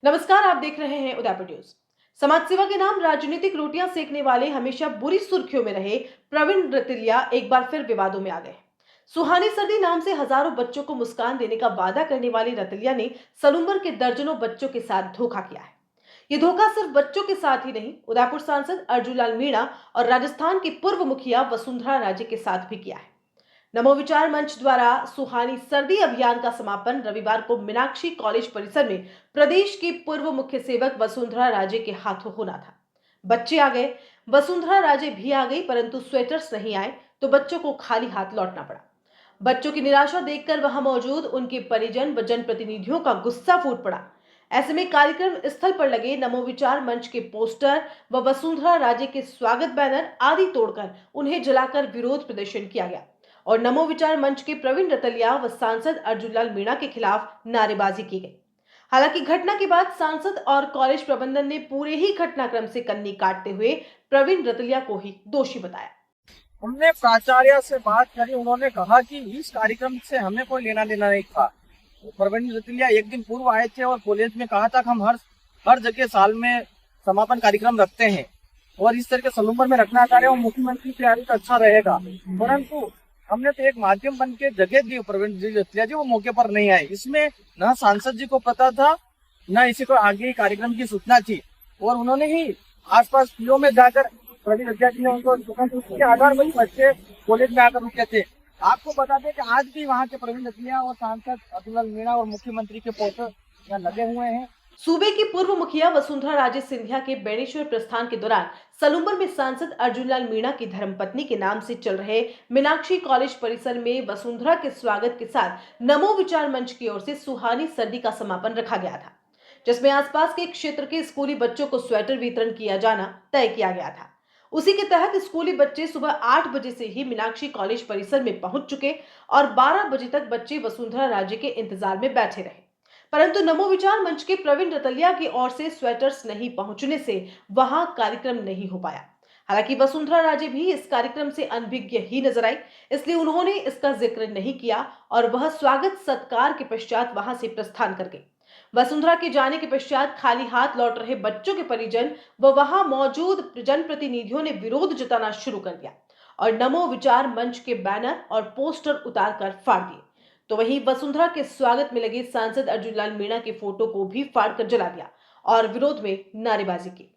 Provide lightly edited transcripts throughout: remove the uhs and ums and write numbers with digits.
नमस्कार, आप देख रहे हैं उदयपुर न्यूज। समाज सेवा के नाम राजनीतिक रोटियां सेकने वाले हमेशा बुरी सुर्खियों में रहे प्रवीण रतिलिया एक बार फिर विवादों में आ गए। सुहानी सर्दी नाम से हजारों बच्चों को मुस्कान देने का वादा करने वाली रतिलिया ने सलूम्बर के दर्जनों बच्चों के साथ धोखा किया है। ये धोखा सिर्फ बच्चों के साथ ही नहीं, उदयपुर सांसद अर्जुन लाल मीणा और राजस्थान की पूर्व मुखिया वसुंधरा राजे के साथ भी किया है। नमो विचार मंच द्वारा सुहानी सर्दी अभियान का समापन रविवार को मीनाक्षी कॉलेज परिसर में प्रदेश की पूर्व मुख्य सेवक वसुंधरा राजे के हाथों होना था। बच्चे आ गए, वसुंधरा राजे भी आ गई, परंतु स्वेटर्स नहीं आए तो बच्चों को खाली हाथ लौटना पड़ा। बच्चों की निराशा देखकर वहां मौजूद उनके परिजन व जनप्रतिनिधियों का गुस्सा फूट पड़ा। ऐसे में कार्यक्रम स्थल पर लगे नमो विचार मंच के पोस्टर व वसुंधरा राजे के स्वागत बैनर आदि तोड़कर उन्हें जलाकर विरोध प्रदर्शन किया गया और नमो विचार मंच के प्रवीण रतलिया व सांसद अर्जुन लाल मीणा के खिलाफ नारेबाजी की गई। हालांकि घटना के बाद सांसद और कॉलेज प्रबंधन ने पूरे ही घटनाक्रम से कन्नी काटते हुए प्रवीण रतलिया को ही दोषी बताया। हमने प्राचार्य से बात करी, उन्होंने कहा कि इस कार्यक्रम से हमें कोई लेना देना नहीं था। प्रवीण रतिलिया एक दिन पूर्व आए थे और कॉलेज में कहा था कि हम हर जगह साल में समापन कार्यक्रम रखते हैं और इस तरह के सलूम्बर में रखना चाह रहे हैं और मुख्यमंत्री की आदि तो अच्छा रहेगा, परंतु हमने तो एक माध्यम बन के जगह दी। प्रवीण जी रतिलिया जी वो मौके पर नहीं आए। इसमें न सांसद जी को पता था न इसी को आगे कार्यक्रम की सूचना थी और उन्होंने ही आसपास पीओ में जाकर प्रवीण रतिलिया जी ने उनको उसके आधार पर बच्चे कॉलेज में आकर रुके थे। आपको बता दें कि आज भी वहाँ के प्रवीण रतिलिया और सांसद अर्जुन लाल मीणा और मुख्यमंत्री के पोस्टर यहाँ लगे हुए हैं। सूबे की पूर्व मुखिया वसुंधरा राजे सिंधिया के बेणेश्वर प्रस्थान के दौरान सलूम्बर में सांसद अर्जुन लाल मीणा की धर्मपत्नी के नाम से चल रहे मीनाक्षी कॉलेज परिसर में वसुंधरा के स्वागत के साथ नमो विचार मंच की ओर से सुहानी सर्दी का समापन रखा गया था, जिसमें आसपास के क्षेत्र के स्कूली बच्चों को स्वेटर वितरण किया जाना तय किया गया था। उसी के तहत स्कूली बच्चे सुबह 8 बजे से ही मीनाक्षी कॉलेज परिसर में पहुंच चुके और 12 बजे तक बच्चे वसुंधरा राजे के इंतजार में बैठे रहे, परंतु नमो विचार मंच के प्रवीण रतलिया की ओर से स्वेटर्स नहीं पहुंचने से वहां कार्यक्रम नहीं हो पाया। हालांकि वसुंधरा राजे भी इस कार्यक्रम से अनभिज्ञ ही नजर आई, इसलिए उन्होंने इसका जिक्र नहीं किया और वह स्वागत सत्कार के पश्चात वहां से प्रस्थान कर गई। वसुंधरा के जाने के पश्चात खाली हाथ लौट रहे बच्चों के परिजन व वहां मौजूद जनप्रतिनिधियों ने विरोध जताना शुरू कर दिया और नमो विचार मंच के बैनर और पोस्टर उतारकर फाड़ दिए। तो वहीं वसुंधरा के स्वागत में लगे सांसद अर्जुन लाल मीणा के फोटो को भी फाड़कर जला दिया और विरोध में नारेबाजी की।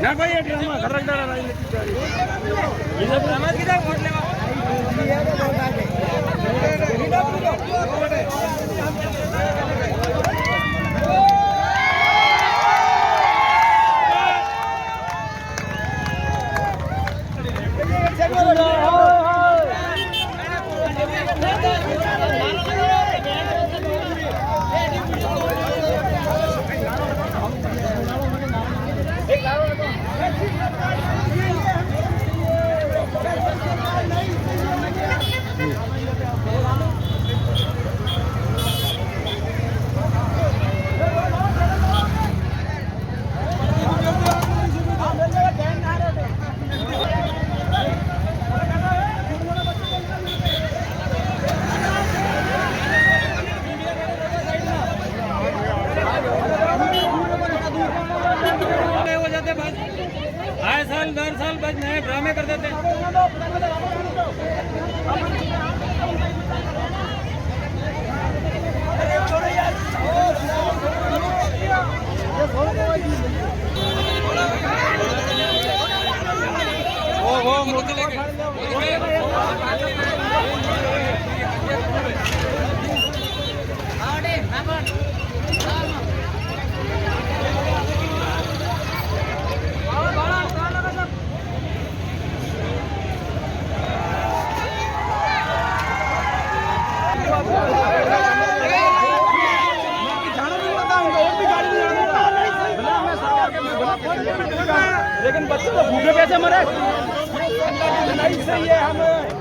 ना भाई ये ड्रामा घर रख डाला राजनीति ये ड्रामा किधर वोट लेवा आए साल दर साल बस नए ड्रामे कर देते लेकिन बच्चे तो भूखे पैसे मरे। नहीं सही है हमें।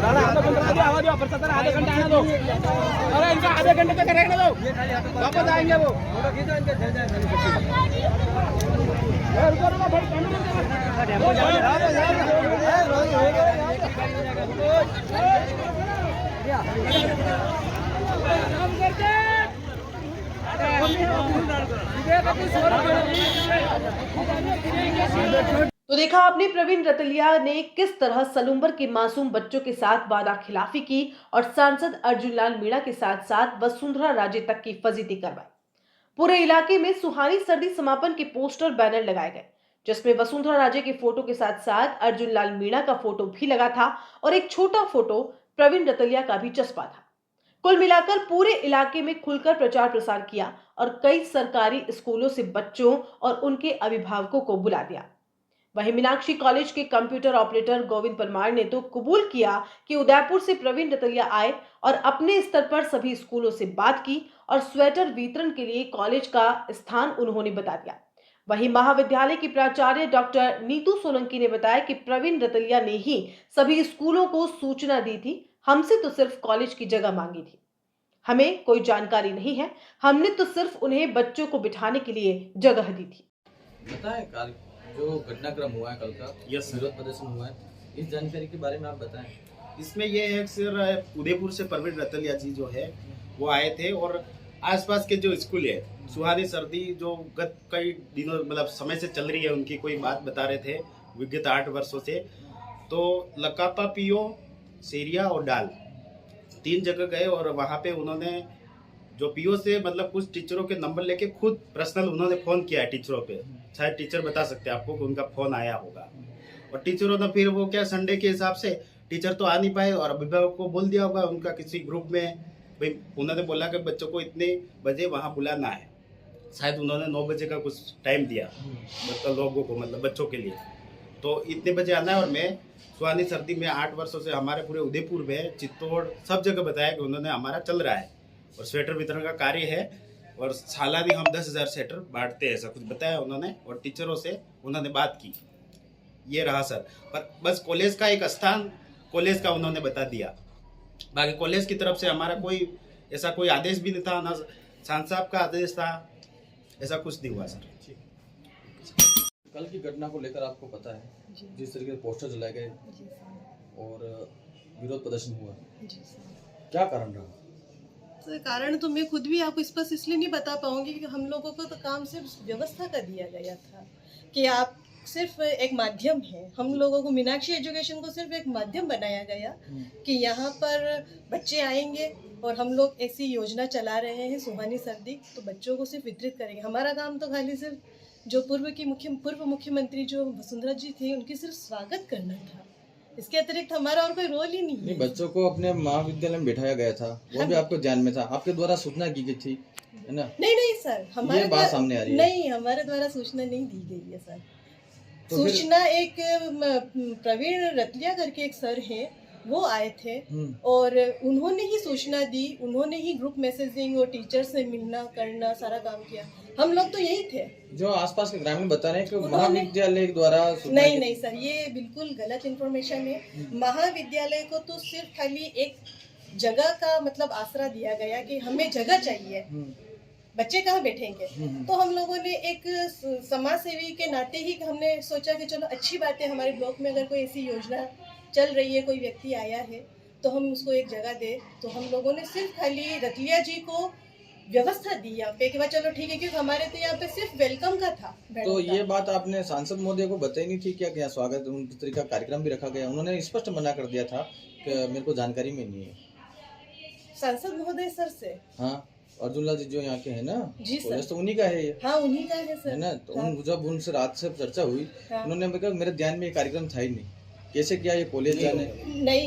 आधा घंटा में बस आधे घंटे आने दो। अरे इनका आधे घंटे तक रहने दो, वापस आएंगे वो। तो देखा आपने प्रवीण रतलिया ने किस तरह सलूम्बर के मासूम बच्चों के साथ वादा खिलाफी की और सांसद अर्जुन लाल मीणा के साथ साथ वसुंधरा राजे तक की फजीती करवाई। पूरे इलाके में सुहानी सर्दी समापन के पोस्टर बैनर लगाए गए, जिसमें वसुंधरा राजे के फोटो के साथ साथ अर्जुन लाल मीणा का फोटो भी लगा था और एक छोटा फोटो प्रवीण रतलिया का भी चस्पा था। कुल मिलाकर पूरे इलाके में खुलकर प्रचार प्रसार किया और कई सरकारी स्कूलों से बच्चों और उनके अभिभावकों को बुला दिया। वहीं मीनाक्षी कॉलेज के कंप्यूटर ऑपरेटर गोविंद परमार ने तो कबूल किया कि उदयपुर से प्रवीण रतलिया आए और अपने स्तर पर सभी स्कूलों से बात की और स्वेटर वितरण के लिए कॉलेज का स्थान उन्होंने बता दिया। वहीं महाविद्यालय की प्राचार्य डॉक्टर नीतू सोलंकी ने बताया कि प्रवीण रतलिया ने ही सभी स्कूलों को सूचना दी थी, हमसे तो सिर्फ कॉलेज की जगह मांगी थी, हमें कोई जानकारी नहीं है, हमने तो सिर्फ उन्हें बच्चों को बिठाने के लिए जगह दी थी। बताएं कल जो घटनाक्रम हुआ है कल का, यस विरोध प्रदर्शन हुआ है, इस जानकारी के बारे में आप बताएं। इसमें ये है सर, उदयपुर से प्रवीण रतलिया जी जो है वो आए थे और आसपास के जो स्कूल है सुहानी सर्दी जो गत कई दिनों मतलब समय से चल रही है, उनकी कोई बात बता रहे थे विगत 8 वर्षों से। तो लकापा, पियो, सेरिया और डाल 3 जगह गए और वहाँ पे उन्होंने जो पीओ से मतलब कुछ टीचरों के नंबर लेके खुद पर्सनल उन्होंने फ़ोन किया है टीचरों पे। शायद टीचर बता सकते हैं आपको कि उनका फ़ोन आया होगा और टीचरों ने फिर वो क्या संडे के हिसाब से टीचर तो आ नहीं पाए और अभिभावक को बोल दिया होगा उनका किसी ग्रुप में, भाई उन्होंने बोला कि बच्चों को इतने बजे वहाँ बुलाना है। शायद उन्होंने 9 बजे का कुछ टाइम दिया मतलब लोगों को, मतलब बच्चों के लिए, तो इतने बजे आना है। और मैं सुहानी सर्दी में 8 वर्षों से हमारे पूरे उदयपुर में, चित्तौड़ सब जगह बताया कि उन्होंने हमारा चल रहा है और स्वेटर वितरण का कार्य है और सालानी हम 10,000 स्वेटर बांटते हैं, ऐसा कुछ बताया उन्होंने और टीचरों से उन्होंने बात की। ये रहा सर, पर बस कॉलेज का एक स्थान कॉलेज का उन्होंने बता दिया, बाकी कॉलेज की तरफ से हमारा कोई ऐसा कोई आदेश भी नहीं था, ना सांसद साहब का आदेश था, ऐसा कुछ नहीं हुआ सर। कल की घटना को लेकर आपको पता है जिस तरीके से पोस्टर जलाए गए और विरोध प्रदर्शन हुआ, क्या कारण रहा? तो कारण तो मैं खुद भी आपको स्पष्ट इसलिए नहीं बता पाऊंगी कि हम लोगों को तो काम सिर्फ व्यवस्था का दिया गया था कि आप सिर्फ एक माध्यम है, हम लोगों को मीनाक्षी एजुकेशन को सिर्फ एक माध्यम बनाया गया कि यहाँ पर बच्चे आएंगे और हम लोग ऐसी योजना चला रहे हैं सुहानी सर्दी, तो बच्चों को सिर्फ वितरित करेंगे। हमारा काम तो खाली सिर्फ जो पूर्व मुख्यमंत्री जो वसुंधरा जी थी उनकी सिर्फ स्वागत करना था, इसके अतिरिक्त हमारा और कोई रोल ही नहीं है। बच्चों को अपने महाविद्यालय में बिठाया गया था, वो भी आपको ध्यान में था, आपके द्वारा सूचना की गई थी, है ना? नहीं सर, हमारे ये बात सामने आ रही है। नहीं, हमारे द्वारा सूचना नहीं दी गई है सर। तो सूचना एक प्रवीण रतलिया करके एक सर हैं, वो आए थे और उन्होंने ही सूचना दी, उन्होंने ही ग्रुप मैसेजिंग और टीचर से मिलना करना सारा काम किया। हम लोग तो यही थे। जो आसपास के ग्रामीण बता रहे हैं कि महाविद्यालय द्वारा नहीं सर, ये बिल्कुल गलत इन्फॉर्मेशन है। महाविद्यालय को तो सिर्फ खाली एक जगह का मतलब आसरा दिया गया कि हमें जगह चाहिए, बच्चे कहाँ बैठेंगे। तो हम लोगों ने एक समाज सेवी के नाते ही हमने सोचा कि चलो अच्छी बात है, हमारे ब्लॉक में अगर कोई ऐसी योजना चल रही है, कोई व्यक्ति आया है तो हम उसको एक जगह दे। तो हम लोगों ने सिर्फ खाली रतलिया जी को व्यवस्था दी यहाँ पे कि चलो ठीक है, क्योंकि हमारे तो यहाँ पे सिर्फ वेलकम का था। तो ये बात आपने सांसद महोदय को बताई नहीं थी क्या? क्या स्वागत उन तरीका कार्यक्रम भी रखा गया, उन्होंने स्पष्ट मना कर दिया था कि मेरे को जानकारी में नहीं है। सांसद महोदय सर से? हाँ, अर्जुन लाल जी जो यहाँ के है ना, जी सर, तो उन्हीं का है ये। हाँ, उन्हीं का है सर, है ना? तो हाँ। जब उनसे रात से चर्चा हुई, उन्होंने कहा मेरे ध्यान में ये कार्यक्रम था ही नहीं, कैसे क्या ये कॉलेज जाने?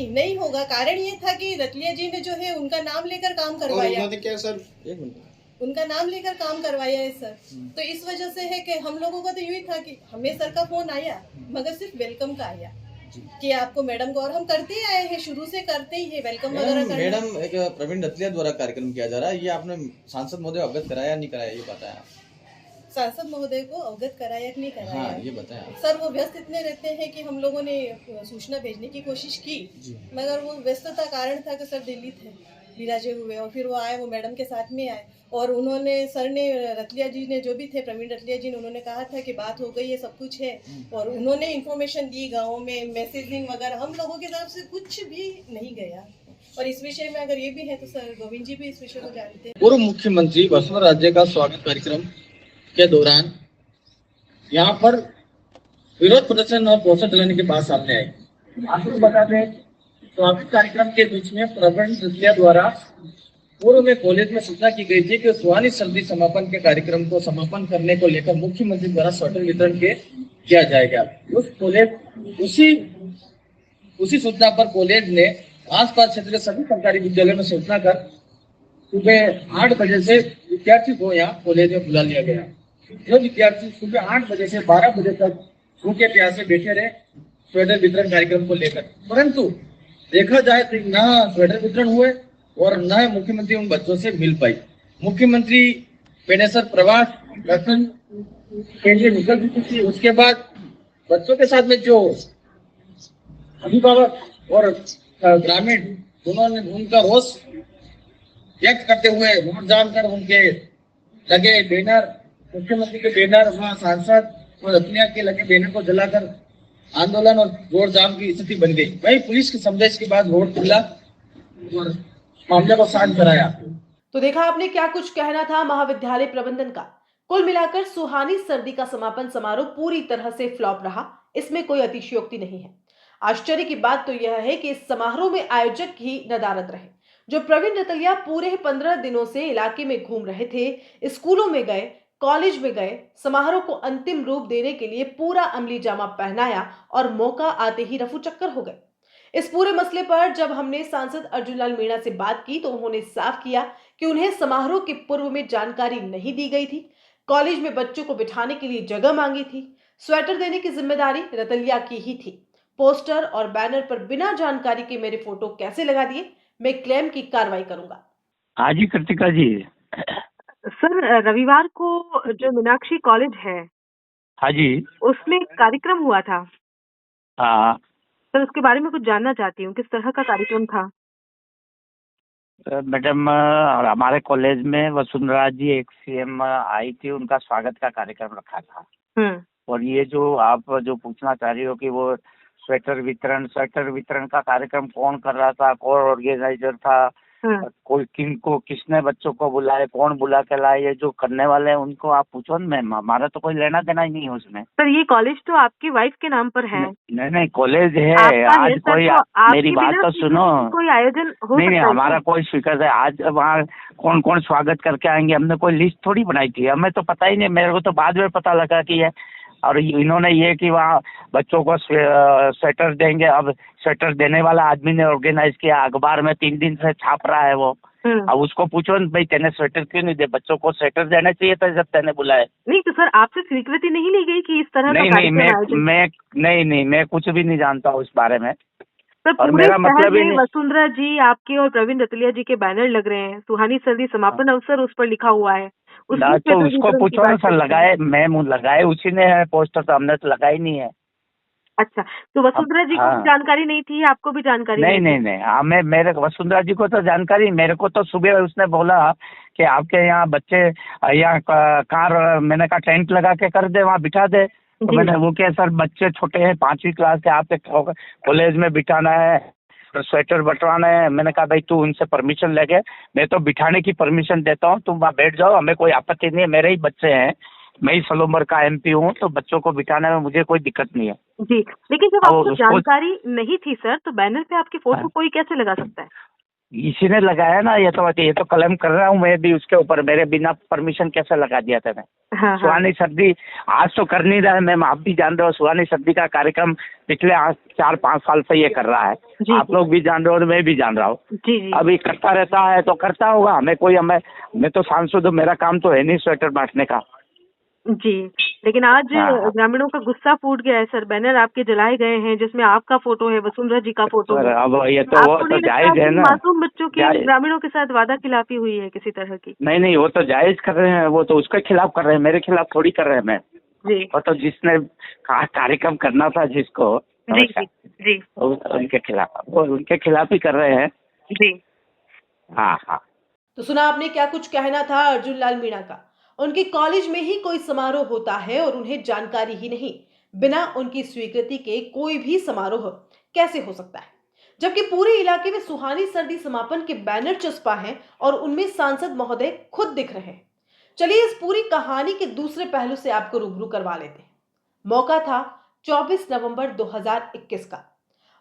नहीं होगा। कारण ये था कि रतलिया जी ने जो है उनका नाम लेकर काम करवाया। क्या सर? एक मिनट, उनका नाम लेकर काम करवाया है सर। तो इस वजह से है कि हम लोगों का तो यही था कि हमें सर का फोन आया मगर सिर्फ वेलकम का आया, कि आपको मैडम को, और हम करते ही आए हैं, शुरू से करते ही है, वेलकम वगैरह करना। मैडम एक प्रवीण रतलिया द्वारा कार्यक्रम किया जा रहा है, ये आपने सांसद महोदय अवगत कराया नहीं कराया, ये बताया आप। सांसद महोदय को अवगत कराया कि नहीं कराया? हाँ, ये बताया आप। सर, वो व्यस्त इतने रहते हैं कि हम लोगों ने सूचना भेजने की कोशिश की, मगर वो व्यस्तता कारण था कि सर दिल्ली थे, विराजे हुए, और फिर वो आए, वो मैडम के साथ में आए, और उन्होंने, सर ने, रतलिया जी ने, जो भी थे प्रवीण रतलिया जी ने, उन्होंने कहा था कि बात हो गई है, सब कुछ है, और उन्होंने इन्फॉर्मेशन दी गाँव में, मैसेजिंग वगैरह, हम लोगों की तरफ से कुछ भी नहीं गया। और इस विषय में अगर ये भी है तो सर गोविंद जी भी इस विषय को जानते हैं। पूर्व मुख्यमंत्री वसुंधरा राजे का स्वागत कार्यक्रम के दौरान यहाँ पर विरोध प्रदर्शन और पोस्टर जलाने की बात सामने आई। आपको बता दें, स्वागत कार्यक्रम के बीच में प्रवीण रतलिया द्वारा पूर्व में कॉलेज में सूचना की गई थी कि सुहानी सर्दी समापन के कार्यक्रम को समापन करने को लेकर मुख्यमंत्री द्वारा स्वेटर वितरण किया जाएगा। उसी सूचना पर कॉलेज ने आसपास क्षेत्र के सभी सरकारी विद्यालयों में सूचना कर सुबह 8 बजे से विद्यार्थी को यहाँ कॉलेज में बुला लिया गया। जो विद्यार्थी सुबह 8 बजे से 12 बजे तक भूखे प्यासे बैठे रहे स्वेटर वितरण कार्यक्रम को लेकर, परंतु देखा जाए तो न स्वेटर वितरण हुए और न मुख्यमंत्री उन बच्चों से मिल पाई। मुख्यमंत्री पेनेसर प्रवास दर्शन के लिए निकल चुकी थी। उसके बाद बच्चों के साथ में जो अभिभावक और ग्रामीण उन्होंने उनका रोष व्यक्त करते हुए वोट जानकर उनके लगे बैनर, मुख्यमंत्री के बैनर व सांसद और रतलिया के लगे बैनर को जलाकर आंदोलन और रोड जाम की स्थिति बन गई। वहीं पुलिस के संदेश के बाद रोड खुला और मामले को शांत कराया। तो देखा आपने क्या कुछ कहना था महाविद्यालय प्रबंधन का। कुल मिलाकर सुहानी सर्दी का समापन समारोह पूरी तरह से फ्लॉप रहा, इसमें कोई अतिशयोक्ति नहीं है। आश्चर्य की बात तो यह है कि इस समारोह में आयोजक ही नदारद रहे। जो प्रवीण रतलिया पूरे 15 दिनों से इलाके में घूम रहे थे, स्कूलों में गए, कॉलेज में गए, समारोह को अंतिम रूप देने के लिए पूरा अमली जामा पहनाया और मौका आते ही रफू चक्कर हो गए। इस पूरे मसले पर जब हमने सांसद अर्जुन लाल मीणा से बात की तो उन्होंने साफ किया कि उन्हें समारोह के पूर्व में जानकारी नहीं दी गई थी। कॉलेज में बच्चों को बिठाने के लिए जगह मांगी थी। स्वेटर देने की जिम्मेदारी रतलिया की ही थी। पोस्टर और बैनर पर बिना जानकारी के मेरे फोटो कैसे लगा दिए, मैं क्लेम की कार्रवाई करूंगा। हाँ जी कृतिका जी। सर, रविवार को जो मीनाक्षी कॉलेज है, हाँ जी, उसमें कार्यक्रम हुआ था। हाँ सर, उसके बारे में कुछ जानना चाहती हूँ, किस तरह का कार्यक्रम था? मैडम, हमारे कॉलेज में वसुंधरा जी एक सीएम आई थी, उनका स्वागत का कार्यक्रम रखा था। और ये जो आप जो पूछना चाह रही हो कि वो स्वेटर वितरण का कार्यक्रम कौन कर रहा था, कौन ऑर्गेनाइजर था, कोई किसने बच्चों को बुलाए, कौन बुला के लाए, ये जो करने वाले हैं उनको आप पूछो ना मैम, हमारा तो कोई लेना देना ही नहीं है उसमें। सर, ये कॉलेज तो आपकी वाइफ के नाम पर है। नहीं, कॉलेज है आज कोई, मेरी बात तो सुनो, कोई आयोजन हो नहीं, हमारा कोई स्वीकार है। आज वहाँ कौन कौन स्वागत करके आएंगे, हमने कोई लिस्ट थोड़ी बनाई थी, हमें तो पता ही नहीं, मेरे को तो बाद में पता लगा कि है। और इन्होंने ये कि वहाँ बच्चों को स्वेटर देंगे। अब स्वेटर देने वाला आदमी ने ऑर्गेनाइज किया, अखबार में 3 दिन से छाप रहा है वो। अब उसको पूछो न भाई, तेने स्वेटर क्यों नहीं दे, बच्चों को स्वेटर देना चाहिए था जब तेने बुलाए। नहीं तो सर, आपसे स्वीकृति नहीं ली गई कि इस तरह मैं कुछ भी नहीं जानता उस बारे में। सर, और मेरा मतलब ही वसुंधरा जी आपके और प्रवीण रतलिया जी के बैनर लग रहे हैं, सुहानी सर्दी समापन अवसर उस पर लिखा हुआ है। तो उसको पूछो ना सर, लगाए मैम, लगाए उसी ने है पोस्टर, तो हमने तो लगाई नहीं है। अच्छा, तो वसुंधरा जी को जानकारी नहीं थी, आपको भी जानकारी नहीं, हमें, मेरे वसुंधरा जी को तो जानकारी, मेरे को तो सुबह उसने बोला कि आपके यहाँ बच्चे यहाँ कार, मैंने कहा टेंट लगा के कर दे, वहाँ बिठा दे। तो मैंने वो क्या सर, बच्चे छोटे हैं, 5वीं क्लास के, आपके कॉलेज में बिठाना है, स्वेटर बटवाना है। मैंने कहा भाई तू उनसे परमिशन लेके, मैं तो बिठाने की परमिशन देता हूँ, तुम वहाँ बैठ जाओ, हमें कोई आपत्ति नहीं है, मेरे ही बच्चे हैं, मैं ही सलोमर का MP हूँ, तो बच्चों को बिठाने में मुझे कोई दिक्कत नहीं है जी। लेकिन जब आपको जानकारी नहीं थी सर, तो बैनर पे आपकी फोटो कोई कैसे लगा सकता है? इसी ने लगाया ना, ये तो क्लेम कर रहा हूँ मैं भी उसके ऊपर, मेरे बिना परमिशन कैसे लगा दिया था मैं। सुहानी सर्दी आज तो कर नहीं रहा है मैम, आप भी जान रहे हो, सुहानी सर्दी का कार्यक्रम पिछले 4-5 साल से ये कर रहा है, आप लोग भी जान रहे हो और मैं भी जान रहा हूँ। अभी करता रहता है तो करता होगा, मैं तो सांसद हूँ, मेरा काम तो है नहीं स्वेटर बांटने का। जी, लेकिन आज हाँ, हाँ। ग्रामीणों का गुस्सा फूट गया है सर। बैनर आपके जलाए गए हैं जिसमें आपका फोटो है, वसुंधरा जी का फोटो पर है। अब ये तो वो आपको तो नहीं लगता जायज है कि ना। मासूम बच्चों की जायज ग्रामीणों के साथ वादा खिलाफी हुई है किसी तरह की? नहीं नहीं, वो तो जायज कर रहे हैं, वो तो उसके खिलाफ कर रहे हैं, मेरे खिलाफ थोड़ी कर रहे हैं मैं। जी वो तो जिसने कार्यक्रम करना था जिसको, जी समझा, जी जी उनके खिलाफ, वो उनके खिलाफ ही कर रहे हैं। जी हाँ हाँ। तो सुना आपने क्या कुछ कहना था अर्जुन लाल मीणा का। उनके कॉलेज में ही कोई समारोह होता है और उन्हें जानकारी ही नहीं, बिना उनकी स्वीकृति के कोई भी समारोह कैसे हो सकता है, जबकि पूरे इलाके में सुहानी सर्दी समापन के बैनर चस्पा हैं और उनमें सांसद महोदय खुद दिख रहे हैं। चलिए इस पूरी कहानी के दूसरे पहलू से आपको रूबरू करवा लेते हैं। मौका था 24 नवंबर 2021 का।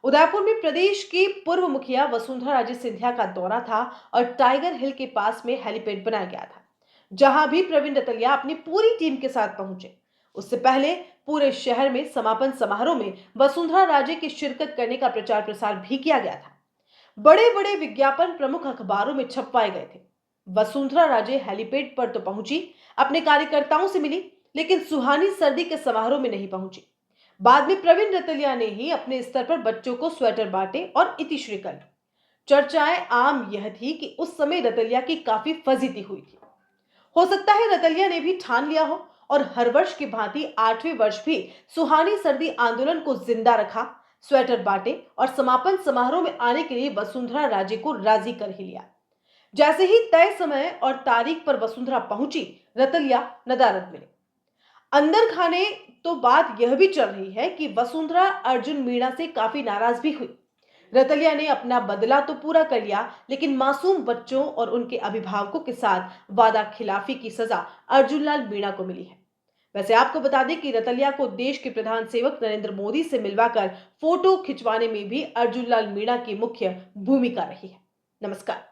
उदयपुर में प्रदेश की पूर्व मुखिया वसुंधरा राजे सिंधिया का दौरा था और टाइगर हिल के पास में हेलीपैड बनाया गया था, जहां भी प्रवीण रतलिया अपनी पूरी टीम के साथ पहुंचे। उससे पहले पूरे शहर में समापन समारोह में वसुंधरा राजे की शिरकत करने का प्रचार प्रसार भी किया गया था। बड़े बड़े विज्ञापन प्रमुख अखबारों में छपवाए गए थे। वसुंधरा राजे हेलीपैड पर तो पहुंची, अपने कार्यकर्ताओं से मिली, लेकिन सुहानी सर्दी के समारोह में नहीं पहुंची। बाद में प्रवीण रतलिया ने ही अपने स्तर पर बच्चों को स्वेटर बांटे और इतिश्री कर ली। चर्चाएं आम यह थी कि उस समय रतलिया की काफी फजीती हुई थी। हो सकता है रतलिया ने भी ठान लिया हो और हर वर्ष की भांति 8वें वर्ष भी सुहानी सर्दी आंदोलन को जिंदा रखा, स्वेटर बांटे और समापन समारोह में आने के लिए वसुंधरा राजे को राजी कर ही लिया। जैसे ही तय समय और तारीख पर वसुंधरा पहुंची, रतलिया नदारद मिले। अंदर खाने तो बात यह भी चल रही है कि वसुंधरा अर्जुन मीणा से काफी नाराज भी हुई। रतलिया ने अपना बदला तो पूरा कर लिया, लेकिन मासूम बच्चों और उनके अभिभावकों के साथ वादा खिलाफी की सजा अर्जुनलाल मीणा को मिली है। वैसे आपको बता दें कि रतलिया को देश के प्रधान सेवक नरेंद्र मोदी से मिलवाकर फोटो खिंचवाने में भी अर्जुनलाल मीणा की मुख्य भूमिका रही है। नमस्कार।